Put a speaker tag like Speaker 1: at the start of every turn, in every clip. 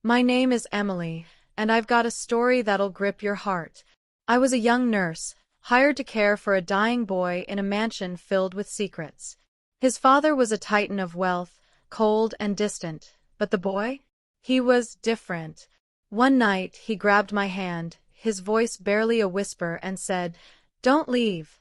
Speaker 1: My name is Emily, and I've got a story that'll grip your heart. I was a young nurse, hired to care for a dying boy in a mansion filled with secrets. His father was a titan of wealth, cold and distant, but the boy? He was different. One night he grabbed my hand, his voice barely a whisper, and said, "Don't leave."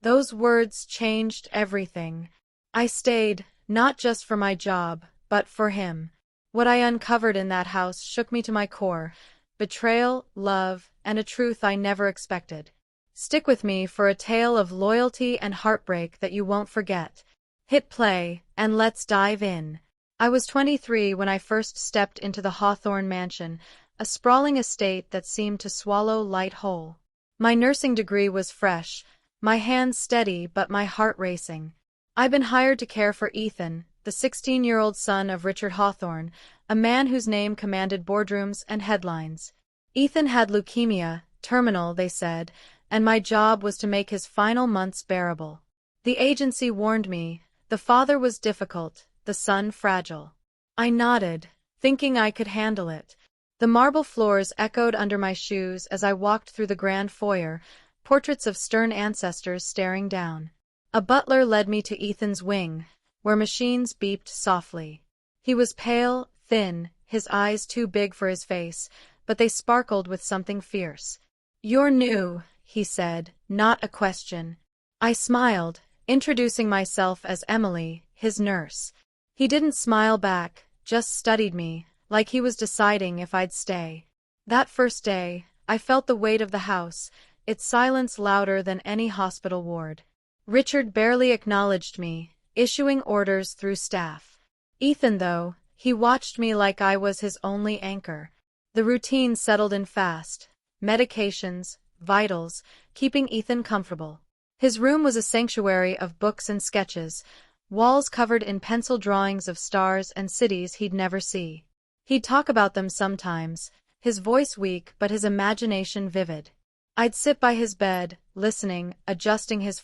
Speaker 1: Those words changed everything. I stayed, not just for my job, but for him. What I uncovered in that house shook me to my core: betrayal, love, and a truth I never expected. Stick with me for a tale of loyalty and heartbreak that you won't forget. Hit play, and let's dive in. I was 23 when I first stepped into the Hawthorne Mansion, a sprawling estate that seemed to swallow light whole. My nursing degree was fresh, my hands steady but my heart racing. I'd been hired to care for Ethan, the 16-year-old son of Richard Hawthorne, a man whose name commanded boardrooms and headlines. Ethan had leukemia, terminal, they said, and my job was to make his final months bearable. The agency warned me, the father was difficult, the son fragile. I nodded, thinking I could handle it. The marble floors echoed under my shoes as I walked through the grand foyer, portraits of stern ancestors staring down. A butler led me to Ethan's wing, where machines beeped softly. He was pale, thin, his eyes too big for his face, but they sparkled with something fierce. "You're new," he said, not a question. I smiled, introducing myself as Emily, his nurse. He didn't smile back, just studied me, like he was deciding if I'd stay. That first day, I felt the weight of the house, its silence louder than any hospital ward. Richard barely acknowledged me, issuing orders through staff. Ethan, though, he watched me like I was his only anchor. The routine settled in fast: medications, vitals, keeping Ethan comfortable. His room was a sanctuary of books and sketches, walls covered in pencil drawings of stars and cities he'd never see. He'd talk about them sometimes, his voice weak but his imagination vivid. I'd sit by his bed, listening, adjusting his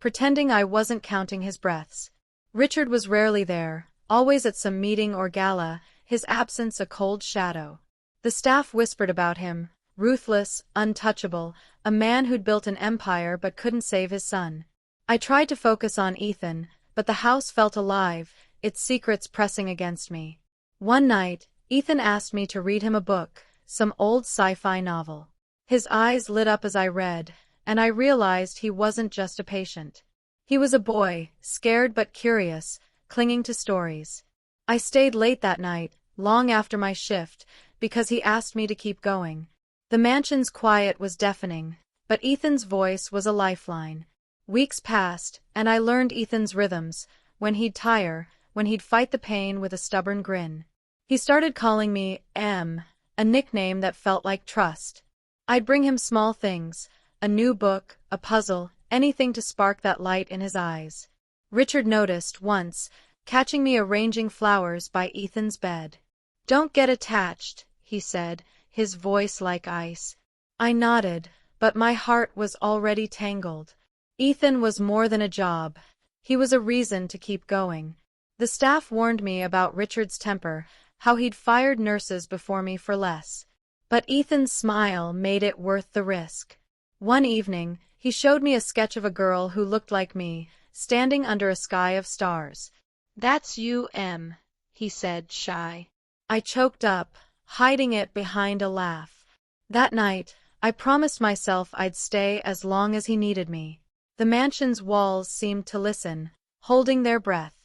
Speaker 1: pretending I wasn't counting his breaths. Richard was rarely there, always at some meeting or gala, his absence a cold shadow. The staff whispered about him: ruthless, untouchable, a man who'd built an empire but couldn't save his son. I tried to focus on Ethan, but the house felt alive, its secrets pressing against me. One night, Ethan asked me to read him a book, some old sci-fi novel. His eyes lit up as I read, and I realized he wasn't just a patient. He was a boy, scared but curious, clinging to stories. I stayed late that night, long after my shift, because he asked me to keep going. The mansion's quiet was deafening, but Ethan's voice was a lifeline. Weeks passed, and I learned Ethan's rhythms: when he'd tire, when he'd fight the pain with a stubborn grin. He started calling me Em, a nickname that felt like trust. I'd bring him small things: a new book, a puzzle, anything to spark that light in his eyes. Richard noticed once, catching me arranging flowers by Ethan's bed. "Don't get attached," he said, his voice like ice. I nodded, but my heart was already tangled. Ethan was more than a job. He was a reason to keep going. The staff warned me about Richard's temper, how he'd fired nurses before me for less. But Ethan's smile made it worth the risk. One evening, he showed me a sketch of a girl who looked like me, standing under a sky of stars. "That's you, Em," he said, shy. I choked up, hiding it behind a laugh. That night, I promised myself I'd stay as long as he needed me. The mansion's walls seemed to listen, holding their breath.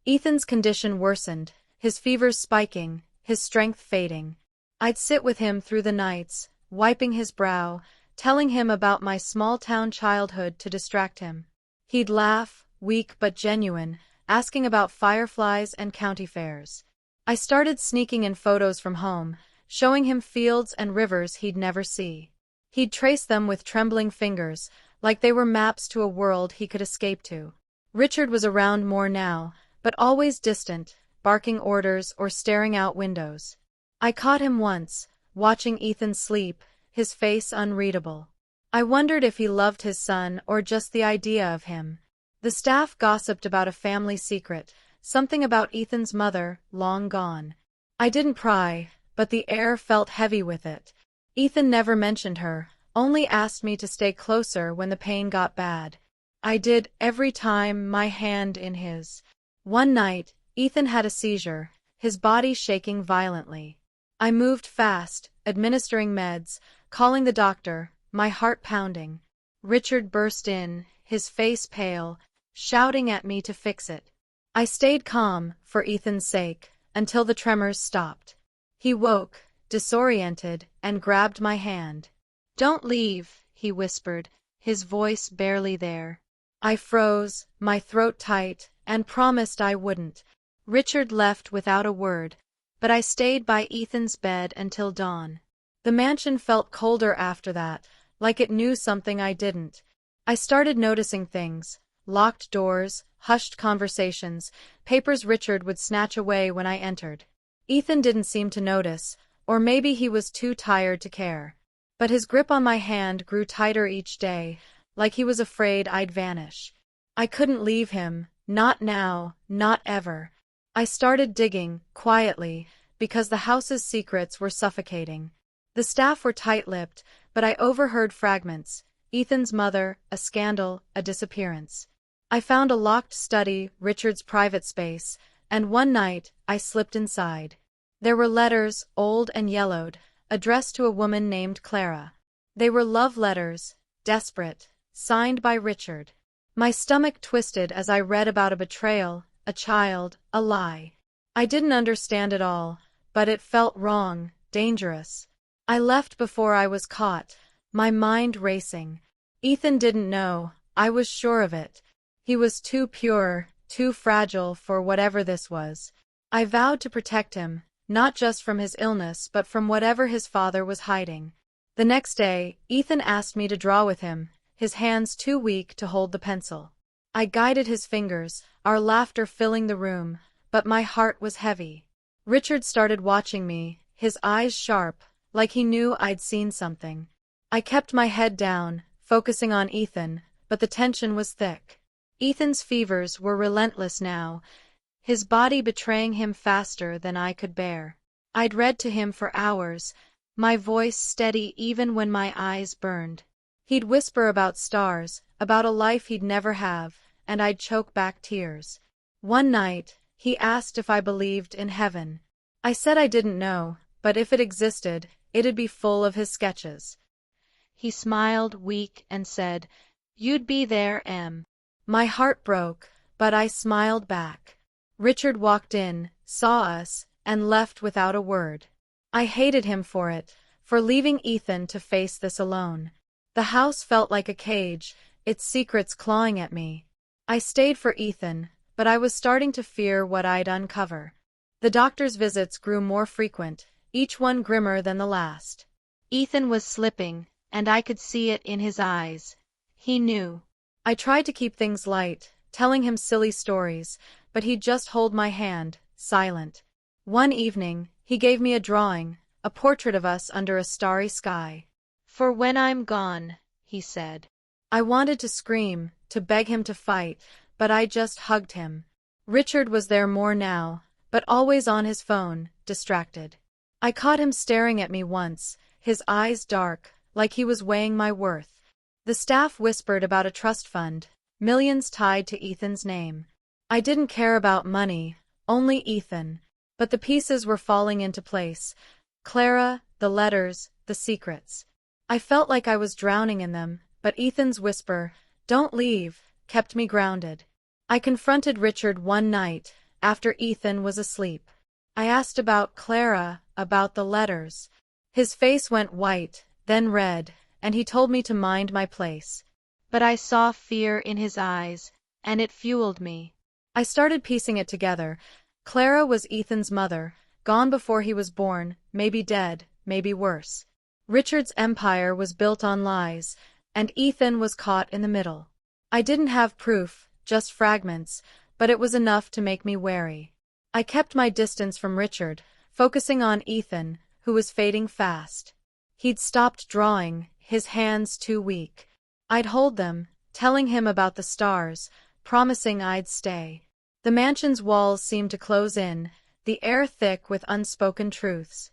Speaker 1: Ethan's condition worsened, his fevers spiking, his strength fading. I'd sit with him through the nights, wiping his brow, telling him about my small-town childhood to distract him. He'd laugh, weak but genuine, asking about fireflies and county fairs. I started sneaking in photos from home, showing him fields and rivers he'd never see. He'd trace them with trembling fingers, like they were maps to a world he could escape to. Richard was around more now, but always distant, barking orders or staring out windows. I caught him once, watching Ethan sleep, his face unreadable. I wondered if he loved his son or just the idea of him. The staff gossiped about a family secret, something about Ethan's mother, long gone. I didn't pry, but the air felt heavy with it. Ethan never mentioned her, only asked me to stay closer when the pain got bad. I did, every time, my hand in his. One night, Ethan had a seizure, his body shaking violently. I moved fast, administering meds, calling the doctor, my heart pounding. Richard burst in, his face pale, shouting at me to fix it. I stayed calm, for Ethan's sake, until the tremors stopped. He woke, disoriented, and grabbed my hand. "Don't leave," he whispered, his voice barely there. I froze, my throat tight, and promised I wouldn't. Richard left without a word, but I stayed by Ethan's bed until dawn. The mansion felt colder after that, like it knew something I didn't. I started noticing things: locked doors, hushed conversations, papers Richard would snatch away when I entered. Ethan didn't seem to notice, or maybe he was too tired to care. But his grip on my hand grew tighter each day, like he was afraid I'd vanish. I couldn't leave him, not now, not ever. I started digging, quietly, because the house's secrets were suffocating. The staff were tight-lipped, but I overheard fragments: Ethan's mother, a scandal, a disappearance. I found a locked study, Richard's private space, and one night, I slipped inside. There were letters, old and yellowed, addressed to a woman named Clara. They were love letters, desperate, signed by Richard. My stomach twisted as I read about a betrayal, a child, a lie. I didn't understand it all, but it felt wrong, dangerous. I left before I was caught, my mind racing. Ethan didn't know, I was sure of it. He was too pure, too fragile for whatever this was. I vowed to protect him, not just from his illness but from whatever his father was hiding. The next day, Ethan asked me to draw with him, his hands too weak to hold the pencil. I guided his fingers, our laughter filling the room, but my heart was heavy. Richard started watching me, his eyes sharp, like he knew I'd seen something. I kept my head down, focusing on Ethan, but the tension was thick. Ethan's fevers were relentless now, his body betraying him faster than I could bear. I'd read to him for hours, my voice steady even when my eyes burned. He'd whisper about stars, about a life he'd never have, and I'd choke back tears. One night, he asked if I believed in heaven. I said I didn't know, but if it existed, it'd be full of his sketches. He smiled, weak, and said, "You'd be there, Em." My heart broke, but I smiled back. Richard walked in, saw us, and left without a word. I hated him for it, for leaving Ethan to face this alone. The house felt like a cage, its secrets clawing at me. I stayed for Ethan, but I was starting to fear what I'd uncover. The doctor's visits grew more frequent, each one grimmer than the last. Ethan was slipping, and I could see it in his eyes. He knew. I tried to keep things light, telling him silly stories, but he'd just hold my hand, silent. One evening, he gave me a drawing, a portrait of us under a starry sky. "For when I'm gone," he said. I wanted to scream, to beg him to fight, but I just hugged him. Richard was there more now, but always on his phone, distracted. I caught him staring at me once, his eyes dark, like he was weighing my worth. The staff whispered about a trust fund, millions tied to Ethan's name. I didn't care about money, only Ethan, but the pieces were falling into place. Clara, the letters, the secrets. I felt like I was drowning in them, but Ethan's whisper, "Don't leave," kept me grounded. I confronted Richard one night, after Ethan was asleep. I asked about Clara, about the letters. His face went white, then red, and he told me to mind my place. But I saw fear in his eyes, and it fueled me. I started piecing it together. Clara was Ethan's mother, gone before he was born, maybe dead, maybe worse. Richard's empire was built on lies, and Ethan was caught in the middle. I didn't have proof, just fragments, but it was enough to make me wary. I kept my distance from Richard, focusing on Ethan, who was fading fast. He'd stopped drawing, his hands too weak. I'd hold them, telling him about the stars, promising I'd stay. The mansion's walls seemed to close in, the air thick with unspoken truths.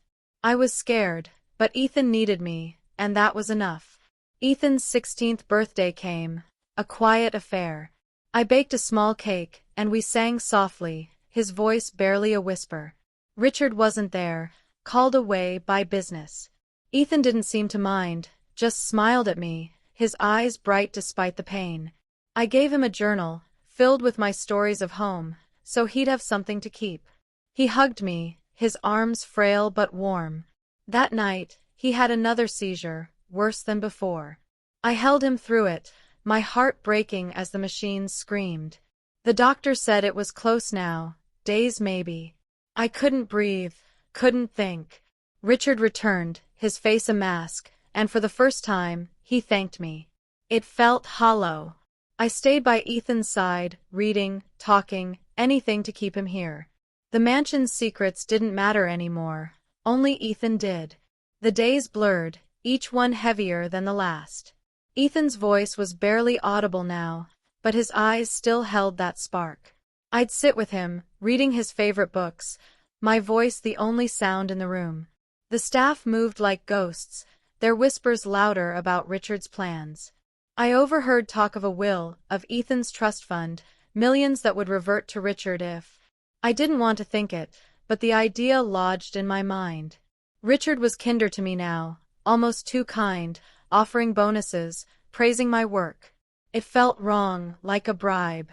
Speaker 1: I was scared, but Ethan needed me, and that was enough. Ethan's 16th birthday came, a quiet affair. I baked a small cake, and we sang softly, his voice barely a whisper. Richard wasn't there, called away by business. Ethan didn't seem to mind, just smiled at me, his eyes bright despite the pain. I gave him a journal, filled with my stories of home, so he'd have something to keep. He hugged me, his arms frail but warm. That night, he had another seizure, worse than before. I held him through it, my heart breaking as the machines screamed. The doctor said it was close now, days maybe. I couldn't breathe, couldn't think. Richard returned, his face a mask, and for the first time, he thanked me. It felt hollow. I stayed by Ethan's side, reading, talking, anything to keep him here. The mansion's secrets didn't matter anymore, only Ethan did. The days blurred, each one heavier than the last. Ethan's voice was barely audible now, but his eyes still held that spark. I'd sit with him, reading his favorite books, my voice the only sound in the room. The staff moved like ghosts, their whispers louder about Richard's plans. I overheard talk of a will, of Ethan's trust fund, millions that would revert to Richard if... I didn't want to think it, but the idea lodged in my mind. Richard was kinder to me now, almost too kind, offering bonuses, praising my work. It felt wrong, like a bribe.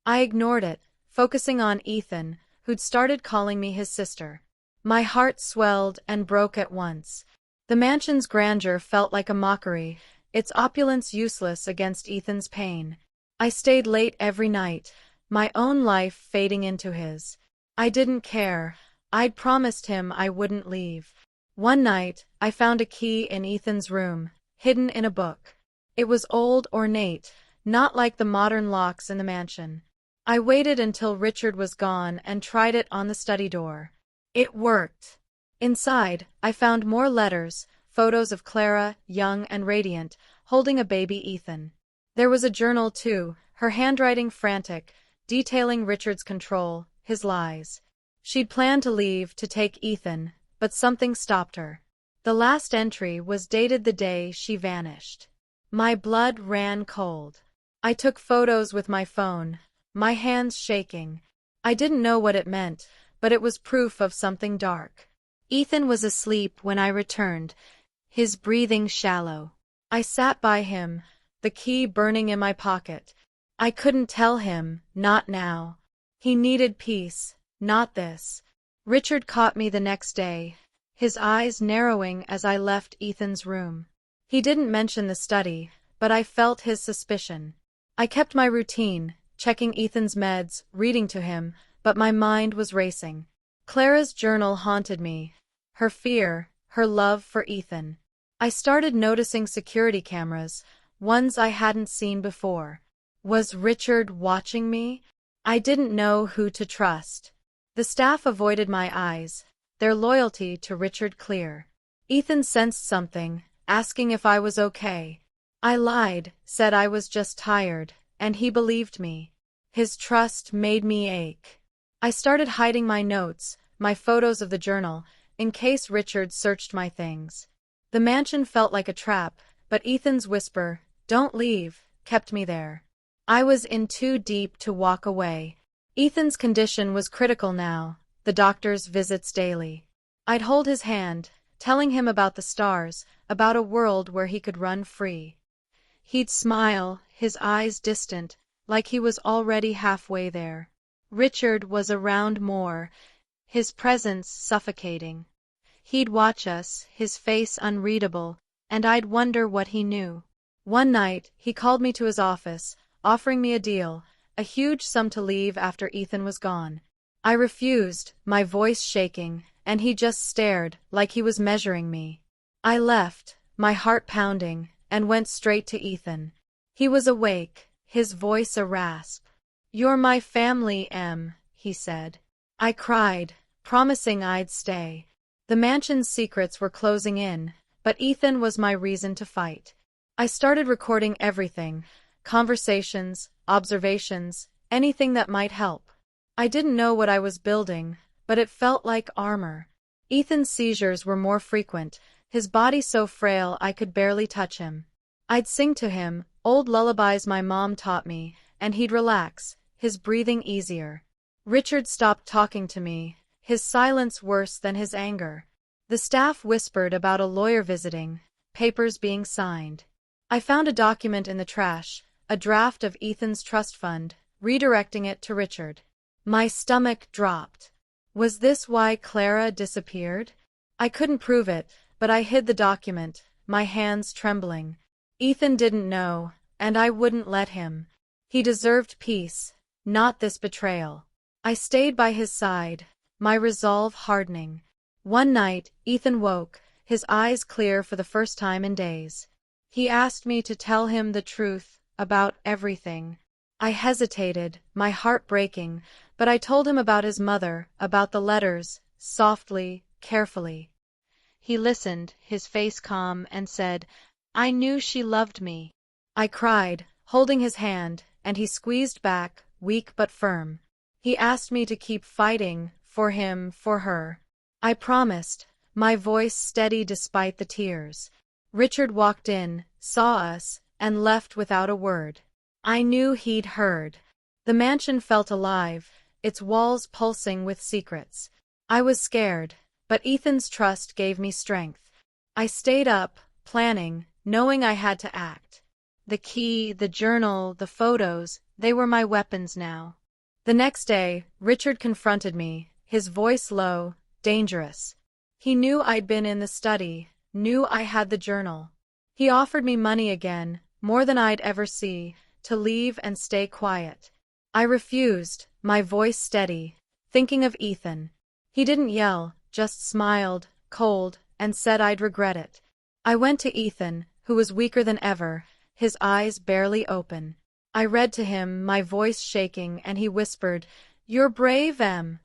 Speaker 1: I ignored it, focusing on Ethan, who'd started calling me his sister. My heart swelled and broke at once. The mansion's grandeur felt like a mockery, its opulence useless against Ethan's pain. I stayed late every night, my own life fading into his. I didn't care. I'd promised him I wouldn't leave. One night, I found a key in Ethan's room, hidden in a book. It was old, ornate, not like the modern locks in the mansion. I waited until Richard was gone and tried it on the study door. It worked. Inside, I found more letters, photos of Clara, young and radiant, holding a baby Ethan. There was a journal too, her handwriting frantic, detailing Richard's control, his lies. She'd planned to leave to take Ethan, but something stopped her. The last entry was dated the day she vanished. My blood ran cold. I took photos with my phone, my hands shaking. I didn't know what it meant, but it was proof of something dark. Ethan was asleep when I returned, his breathing shallow. I sat by him, the key burning in my pocket. I couldn't tell him, not now. He needed peace, not this. Richard caught me the next day, his eyes narrowing as I left Ethan's room. He didn't mention the study, but I felt his suspicion. I kept my routine, checking Ethan's meds, reading to him, but my mind was racing. Clara's journal haunted me. Her fear, her love for Ethan. I started noticing security cameras, ones I hadn't seen before. Was Richard watching me? I didn't know who to trust. The staff avoided my eyes, their loyalty to Richard clear. Ethan sensed something, asking if I was okay. I lied, said I was just tired, and he believed me. His trust made me ache. I started hiding my notes, my photos of the journal, in case Richard searched my things. The mansion felt like a trap, but Ethan's whisper, "Don't leave," kept me there. I was in too deep to walk away. Ethan's condition was critical now, the doctor's visits daily. I'd hold his hand, telling him about the stars, about a world where he could run free. He'd smile, his eyes distant, like he was already halfway there. Richard was around more, his presence suffocating. He'd watch us, his face unreadable, and I'd wonder what he knew. One night, he called me to his office, offering me a deal, a huge sum to leave after Ethan was gone. I refused, my voice shaking, and he just stared, like he was measuring me. I left, my heart pounding, and went straight to Ethan. He was awake, his voice a rasp. "You're my family, Em," he said. I cried, promising I'd stay. The mansion's secrets were closing in, but Ethan was my reason to fight. I started recording everything, conversations, observations, anything that might help. I didn't know what I was building, but it felt like armor. Ethan's seizures were more frequent, his body so frail I could barely touch him. I'd sing to him, old lullabies my mom taught me, and he'd relax, his breathing easier. Richard stopped talking to me, his silence worse than his anger. The staff whispered about a lawyer visiting, papers being signed. I found a document in the trash, a draft of Ethan's trust fund, redirecting it to Richard. My stomach dropped. Was this why Clara disappeared? I couldn't prove it, but I hid the document, my hands trembling. Ethan didn't know, and I wouldn't let him. He deserved peace, not this betrayal. I stayed by his side, my resolve hardening. One night, Ethan woke, his eyes clear for the first time in days. He asked me to tell him the truth about everything. I hesitated, my heart breaking, but I told him about his mother, about the letters, softly, carefully. He listened, his face calm, and said, "I knew she loved me." I cried, holding his hand, and he squeezed back, weak but firm. He asked me to keep fighting, for him, for her. I promised, my voice steady despite the tears. Richard walked in, saw us, and left without a word. I knew he'd heard. The mansion felt alive, its walls pulsing with secrets. I was scared, but Ethan's trust gave me strength. I stayed up, planning, knowing I had to act. The key, the journal, the photos, they were my weapons now. The next day, Richard confronted me, his voice low, dangerous. He knew I'd been in the study, knew I had the journal. He offered me money again, more than I'd ever see, to leave and stay quiet. I refused, my voice steady, thinking of Ethan. He didn't yell, just smiled, cold, and said I'd regret it. I went to Ethan, who was weaker than ever, his eyes barely open. I read to him, my voice shaking, and he whispered, "You're brave, Em."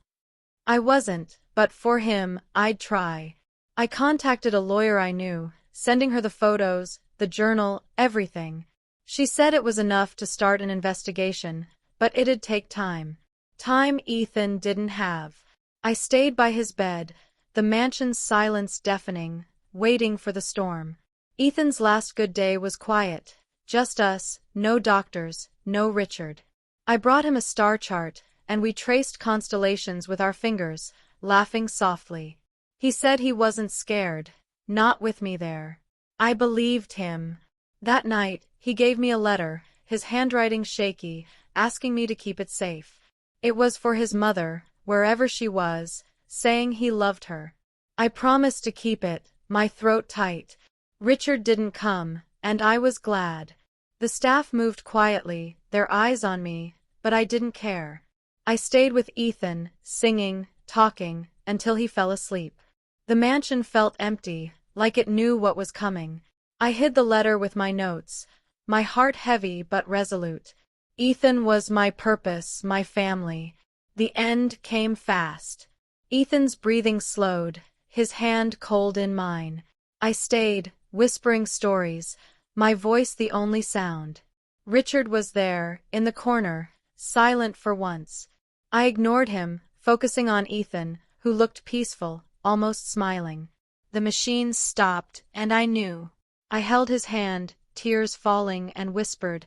Speaker 1: I wasn't, but for him, I'd try. I contacted a lawyer I knew, sending her the photos, the journal, everything. She said it was enough to start an investigation, but it'd take time. Time Ethan didn't have. I stayed by his bed, the mansion's silence deafening, waiting for the storm. Ethan's last good day was quiet. Just us, no doctors, no Richard. I brought him a star chart, and we traced constellations with our fingers, laughing softly. He said he wasn't scared, not with me there. I believed him. That night, he gave me a letter, his handwriting shaky, asking me to keep it safe. It was for his mother, wherever she was, saying he loved her. I promised to keep it, my throat tight. Richard didn't come, and I was glad. The staff moved quietly, their eyes on me, but I didn't care. I stayed with Ethan, singing, talking, until he fell asleep. The mansion felt empty, like it knew what was coming. I hid the letter with my notes, my heart heavy but resolute. Ethan was my purpose, my family. The end came fast. Ethan's breathing slowed, his hand cold in mine. I stayed, whispering stories, my voice the only sound. Richard was there, in the corner, silent for once. I ignored him, focusing on Ethan, who looked peaceful, almost smiling. The machines stopped, and I knew. I held his hand, tears falling, and whispered,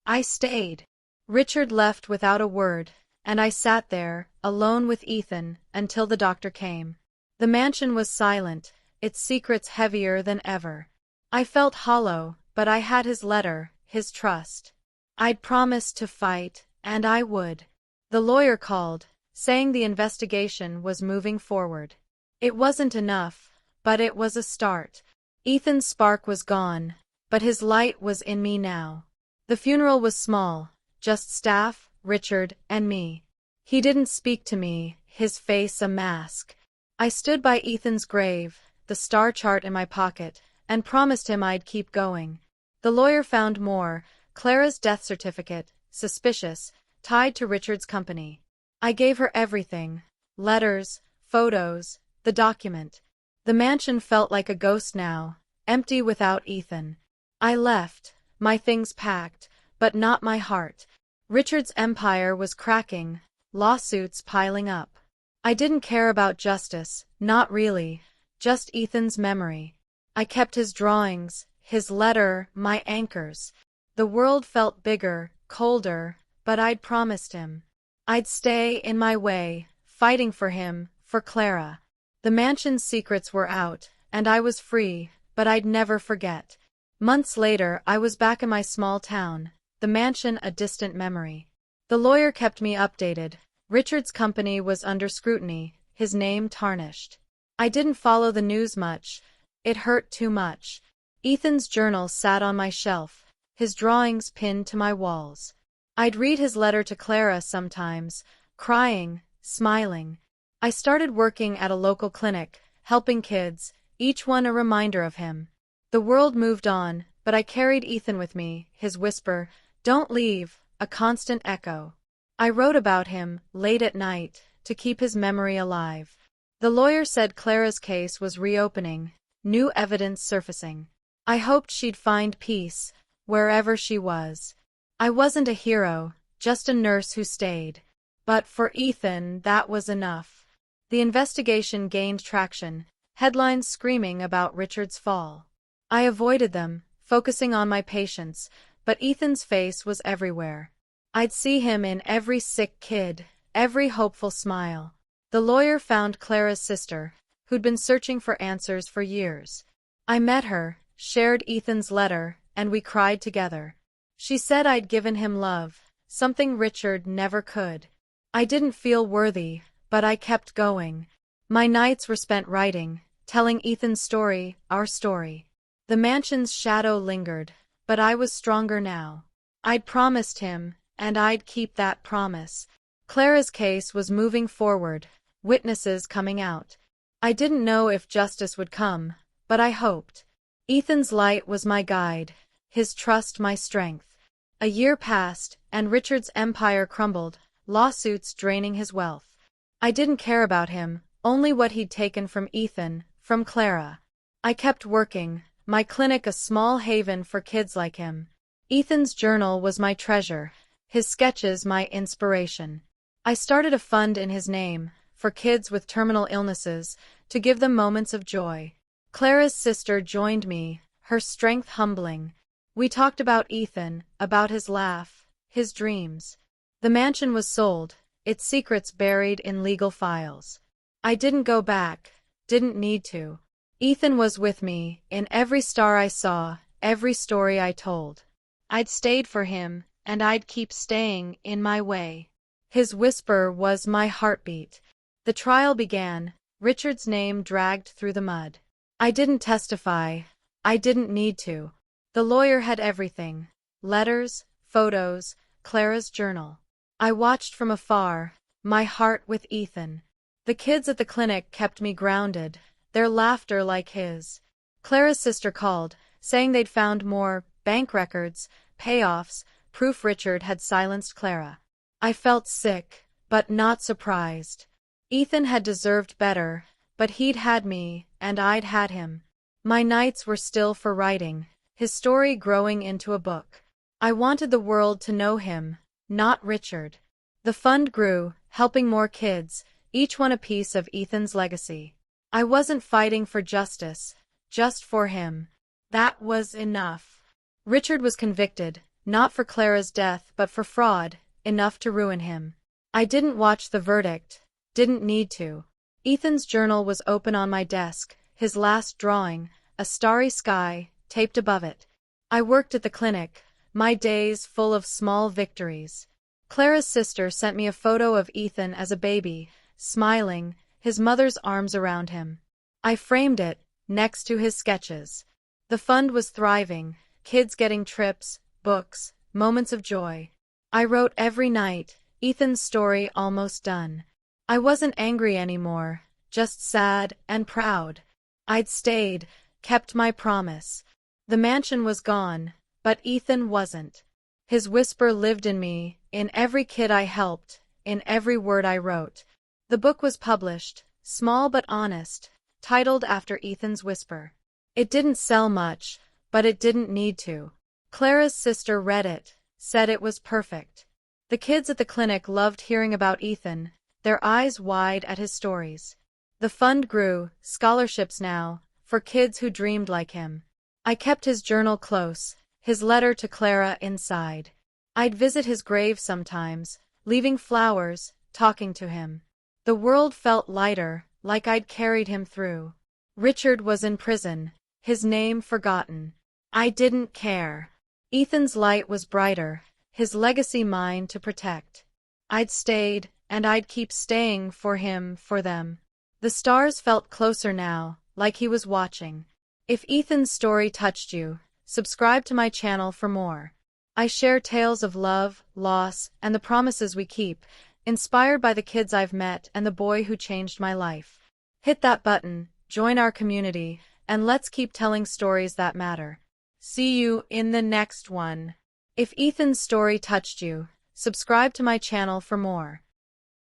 Speaker 1: "I stayed." Richard left without a word, and I sat there, alone with Ethan, until the doctor came. The mansion was silent, its secrets heavier than ever. I felt hollow, but I had his letter, his trust. I'd promised to fight, and I would. The lawyer called, saying the investigation was moving forward. It wasn't enough, but it was a start. Ethan's spark was gone, but his light was in me now. The funeral was small, just staff, Richard, and me. He didn't speak to me, his face a mask. I stood by Ethan's grave, the star chart in my pocket, and promised him I'd keep going. The lawyer found more, Clara's death certificate, suspicious, tied to Richard's company. I gave her everything, letters, photos, the document. The mansion felt like a ghost now, empty without Ethan. I left, my things packed, but not my heart. Richard's empire was cracking, lawsuits piling up. I didn't care about Justice, not really, just Ethan's memory. I kept his drawings, his letter, my anchors. The world felt bigger, colder, but I'd promised him. I'd stay in my way, fighting for him, for Clara. The mansion's secrets were out, and I was free, but I'd never forget. Months later, I was back in my small town, the mansion a distant memory. The lawyer kept me updated. Richard's company was under scrutiny, his name tarnished. I didn't follow the news much. It hurt too much. Ethan's journal sat on my shelf, his drawings pinned to my walls. I'd read his letter to Clara sometimes, crying, smiling. I started working at a local clinic, helping kids, each one a reminder of him. The world moved on, but I carried Ethan with me, his whisper, "Don't leave," a constant echo. I wrote about him, late at night, to keep his memory alive. The lawyer said Clara's case was reopening, new evidence surfacing. I hoped she'd find peace, wherever she was. I wasn't a hero, just a nurse who stayed. But for Ethan, that was enough. The investigation gained traction, headlines screaming about Richard's fall. I avoided them, focusing on my patients, but Ethan's face was everywhere. I'd see him in every sick kid, every hopeful smile. The lawyer found Clara's sister, who'd been searching for answers for years. I met her, shared Ethan's letter, and we cried together. She said I'd given him love, something Richard never could. I didn't feel worthy, but I kept going. My nights were spent writing, telling Ethan's story, our story. The mansion's shadow lingered, but I was stronger now. I'd promised him, and I'd keep that promise. Clara's case was moving forward, witnesses coming out. I didn't know if justice would come, but I hoped. Ethan's light was my guide, his trust my strength. A year passed, and Richard's empire crumbled, lawsuits draining his wealth. I didn't care about him, only what he'd taken from Ethan, from Clara. I kept working, my clinic a small haven for kids like him. Ethan's journal was my treasure, his sketches my inspiration. I started a fund in his name, for kids with terminal illnesses, to give them moments of joy. Clara's sister joined me, her strength humbling. We talked about Ethan, about his laugh, his dreams. The mansion was sold, its secrets buried in legal files. I didn't go back, didn't need to. Ethan was with me, in every star I saw, every story I told. I'd stayed for him, and I'd keep staying in my way. His whisper was my heartbeat. The trial began, Richard's name dragged through the mud. I didn't testify. I didn't need to. The lawyer had everything. Letters, photos, Clara's journal. I watched from afar, my heart with Ethan. The kids at the clinic kept me grounded, their laughter like his. Clara's sister called, saying they'd found more bank records, payoffs, proof Richard had silenced Clara. I felt sick, but not surprised. Ethan had deserved better, but he'd had me, and I'd had him. My nights were still for writing, his story growing into a book. I wanted the world to know him, not Richard. The fund grew, helping more kids, each one a piece of Ethan's legacy. I wasn't fighting for justice, just for him. That was enough. Richard was convicted, not for Clara's death but for fraud, enough to ruin him. I didn't watch the verdict, didn't need to. Ethan's journal was open on my desk, his last drawing, a starry sky, taped above it. I worked at the clinic, my days full of small victories. Clara's sister sent me a photo of Ethan as a baby, smiling, his mother's arms around him. I framed it, next to his sketches. The fund was thriving, kids getting trips, books, moments of joy. I wrote every night, Ethan's story almost done. I wasn't angry anymore, just sad and proud. I'd stayed, kept my promise. The mansion was gone, but Ethan wasn't. His whisper lived in me, in every kid I helped, in every word I wrote. The book was published, small but honest, titled after Ethan's whisper. It didn't sell much, but it didn't need to. Clara's sister read it, said it was perfect. The kids at the clinic loved hearing about Ethan. their eyes wide at his stories. The fund grew, scholarships now, for kids who dreamed like him. I kept his journal close, his letter to Clara inside. I'd visit his grave sometimes, leaving flowers, talking to him. The world felt lighter, like I'd carried him through. Richard was in prison, his name forgotten. I didn't care. Ethan's light was brighter, his legacy mine to protect. I'd stayed, and I'd keep staying for him, for them. The stars felt closer now, like he was watching. If Ethan's story touched you, subscribe to my channel for more. I share tales of love, loss, and the promises we keep, inspired by the kids I've met and the boy who changed my life. Hit that button, join our community, and let's keep telling stories that matter. See you in the next one. If Ethan's story touched you, subscribe to my channel for more.